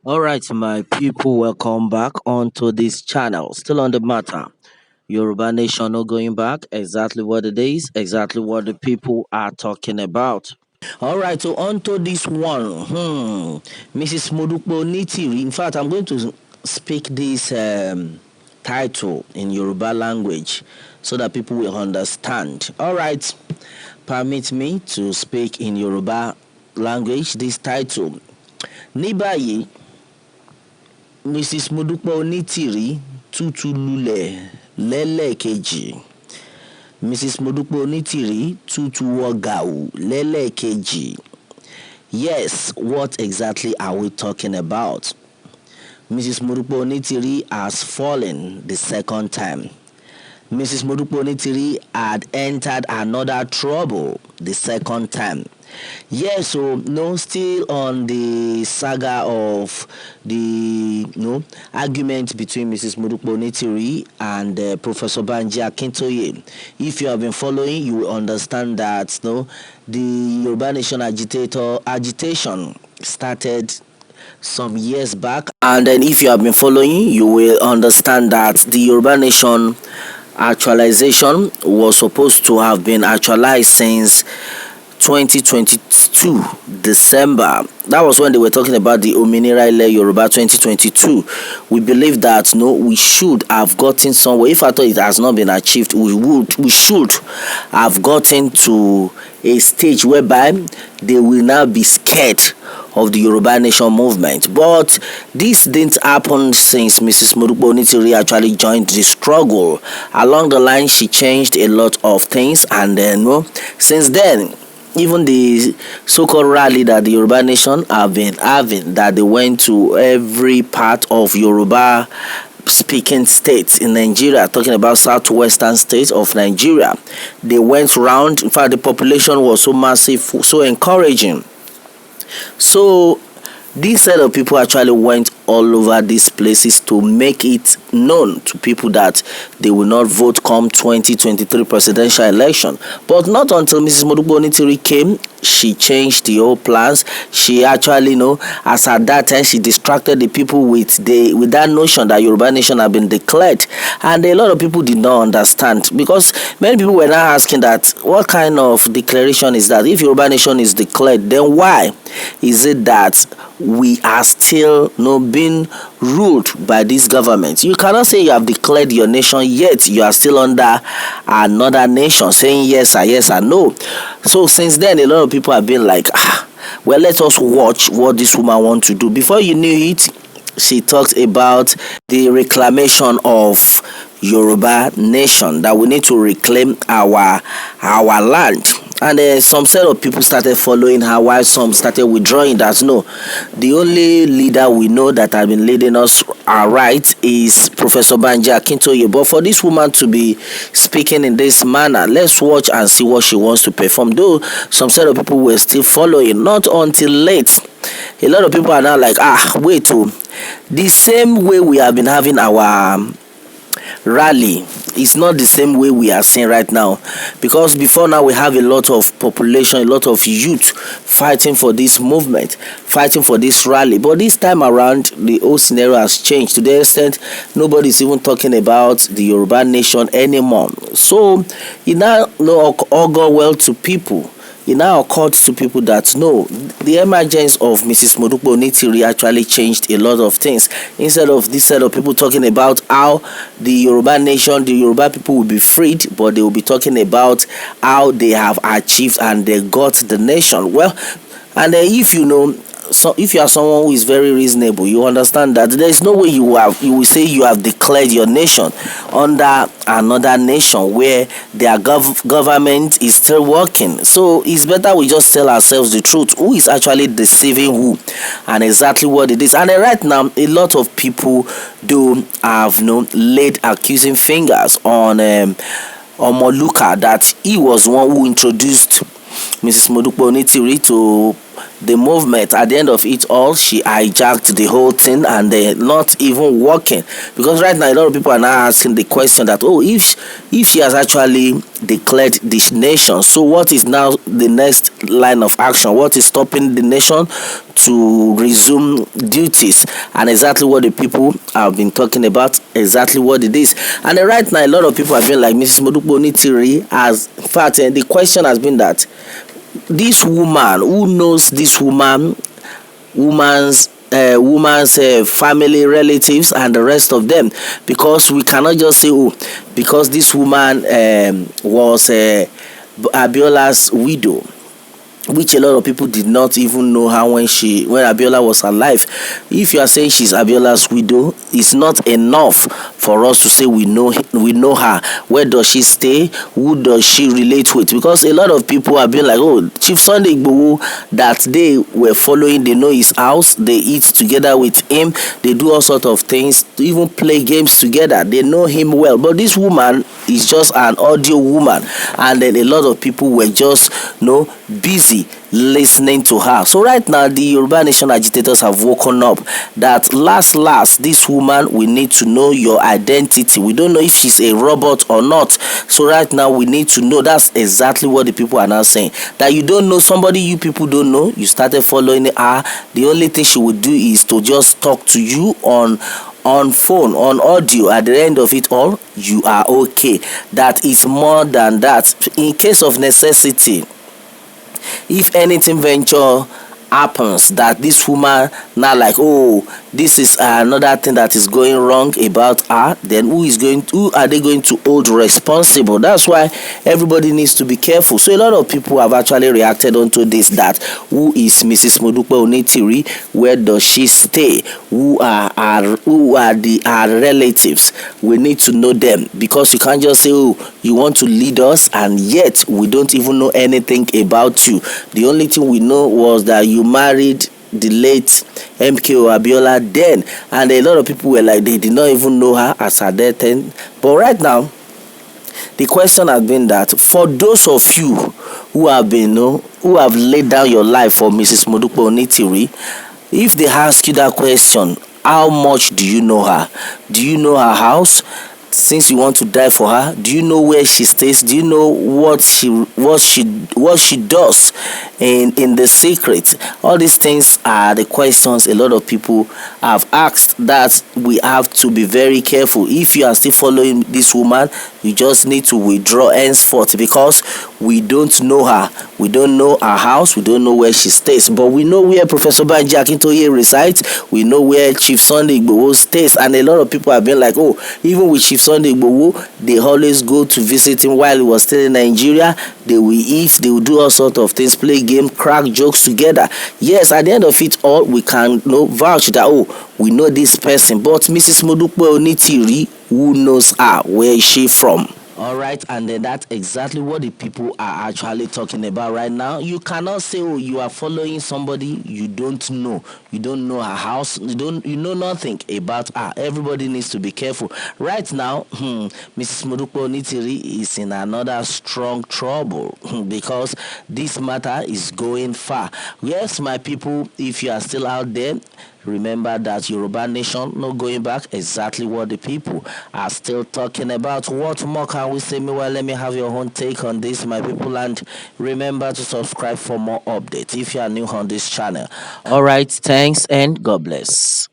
All right, my people, welcome back onto this channel. Still on the matter. Yoruba Nation not going back. Exactly what it is, exactly what the people are talking about. All right, so onto this one. Mrs. Modupo Onitiri. In fact, I'm going to speak this title in Yoruba language so that people will understand. All right, permit me to speak in Yoruba language this title. Ní báyìí, Mrs. Modupe Onitiri tútù lulẹ̀ lẹ́lẹ́kejì. Mrs. Modupe Onitiri tútù wọ gàù lẹ́lẹ́kejì. Yes, what exactly are we talking about? Mrs. Modupe Onitiri has fallen the second time. Mrs. Modupe Onitiri had entered another trouble the second time. Yes, so no, still on the saga of the argument between Mrs. Modupe Onitiri and Professor Banji Akintoye. If you have been following, you will understand that the Yoruba Nation agitation started some years back, and then if you have been following, you will understand that the Yoruba Nation actualization was supposed to have been actualized since 2022 December. That was when they were talking about the Ominira Ile Yoruba 2022. We believe that we should have gotten somewhere. If I thought it has not been achieved, we should have gotten to a stage whereby they will now be scared of the Yoruba Nation movement. But this didn't happen since Mrs. Modupe Onitiri actually joined the struggle. Along the line, she changed a lot of things, and then since then, even the so-called rally that the Yoruba Nation have been having, that they went to every part of Yoruba speaking states in Nigeria, talking about southwestern states of Nigeria. They went round. In fact, the population was so massive, so encouraging. So this set of people actually went all over these places to make it known to people that they will not vote come 2023 presidential election. But not until Mrs. Modupe Onitiri came, she changed the whole plans. She actually, as at that time, she distracted the people with that notion that Yoruba Nation had been declared. And a lot of people did not understand, because many people were now asking that, what kind of declaration is that? If Yoruba Nation is declared, then why is it that we are still being ruled by this government? You cannot say you have declared your nation, yet you are still under another nation saying yes or no. So since then, a lot of people have been like, well, let us watch what this woman wants to do. Before you knew it, she talked about the reclamation of Yoruba Nation, that we need to reclaim our land. And some set of people started following her, while some started withdrawing. That the only leader we know that has been leading us right is Professor Banji Akintoye. But for this woman to be speaking in this manner, let's watch and see what she wants to perform. Though some set of people were still following, not until late. A lot of people are now like, wait, the same way we have been having our rally is not the same way we are seeing right now, because before now we have a lot of population, a lot of youth fighting for this movement, fighting for this rally. But this time around, the whole scenario has changed to the extent nobody is even talking about the Yoruba Nation anymore. So it now augur well to people. It now occurred to people that the emergence of Mrs. Modupe Onitiri actually changed a lot of things. Instead of this set of people talking about how the Yoruba Nation, the Yoruba people will be freed, but they will be talking about how they have achieved and they got the nation. Well, and if if you are someone who is very reasonable, you understand that there is no way you will say you have declared your nation under another nation where their government is still working. So it's better we just tell ourselves the truth, who is actually deceiving who and exactly what it is. And right now, a lot of people do have laid accusing fingers on Moluka, that he was one who introduced Mrs. Modupe Onitiri to the movement, at the end of it all, she hijacked the whole thing, and they're not even working. Because right now a lot of people are now asking the question that, oh, if she has actually declared this nation, so what is now the next line of action? What is stopping the nation to resume duties? And exactly what the people have been talking about, exactly what it is. And right now a lot of people have been like, Mrs. Modupe Onitiri, as in fact, the question has been that this woman, who knows this woman's family, relatives, and the rest of them? Because we cannot just say, oh, because this woman was Abiola's widow, which a lot of people did not even know her when Abiola was alive. If you are saying she's Abiola's widow, it's not enough for us to say we know her. Where does she stay? Who does she relate with? Because a lot of people have been like, oh, Chief Sunday Igboho, that they were following, they know his house, they eat together with him, they do all sorts of things, even play games together, they know him well. But this woman is just an audio woman, and then a lot of people were just busy listening to her. So right now the Yoruba Nation agitators have woken up that last this woman, we need to know your identity. We don't know if she's a robot or not. So right now we need to know. That's exactly what the people are now saying, that you don't know somebody, you people don't know, you started following her. The only thing she would do is to just talk to you on phone, on audio. At the end of it all, you are okay. That is more than that. In case of necessity, if anything venture happens, that this woman now like, oh, this is another thing that is going wrong about her, then who are they going to hold responsible? That's why everybody needs to be careful. So a lot of people have actually reacted onto this, that who is Mrs. Modupe Onitiri, where does she stay, who are her relatives? We need to know them, because you can't just say, oh, you want to lead us, and yet we don't even know anything about you. The only thing we know was that you married the late MKO Abiola then, and a lot of people were like, they did not even know her as her death end. But right now the question has been that, for those of you who have who have laid down your life for Mrs. Modupe Onitiri, if they ask you that question, how much do you know her? Do you know her house? Since you want to die for her, do you know where she stays? Do you know what she does in the secret? All these things are the questions a lot of people have asked, that we have to be very careful. If you are still following this woman, you just need to withdraw henceforth, because we don't know her. We don't know her house. We don't know where she stays. But we know where Professor Banji Akintoye resides. We know where Chief Sunday Igboho stays. And a lot of people have been like, oh, even with Chief Sunday Igboho, they always go to visit him while he was still in Nigeria. They will eat. They will do all sorts of things, play game, crack jokes together. Yes, at the end of it all, we can vouch that, oh, we know this person. But Mrs. Modupe Onitiri, who knows her? Where is she from? All right, and then that's exactly what the people are actually talking about right now. You cannot say, oh, you are following somebody you don't know. You don't know her house. You know nothing about her. Everybody needs to be careful. Right now, Mrs. Modupe Onitiri is in another strong trouble, because this matter is going far. Yes, my people, if you are still out there, remember that Yoruba Nation not going back, exactly what the people are still talking about. What more can we say? Meanwhile, let me have your own take on this, my people, and remember to subscribe for more updates if you are new on this channel. All right, thanks and God bless.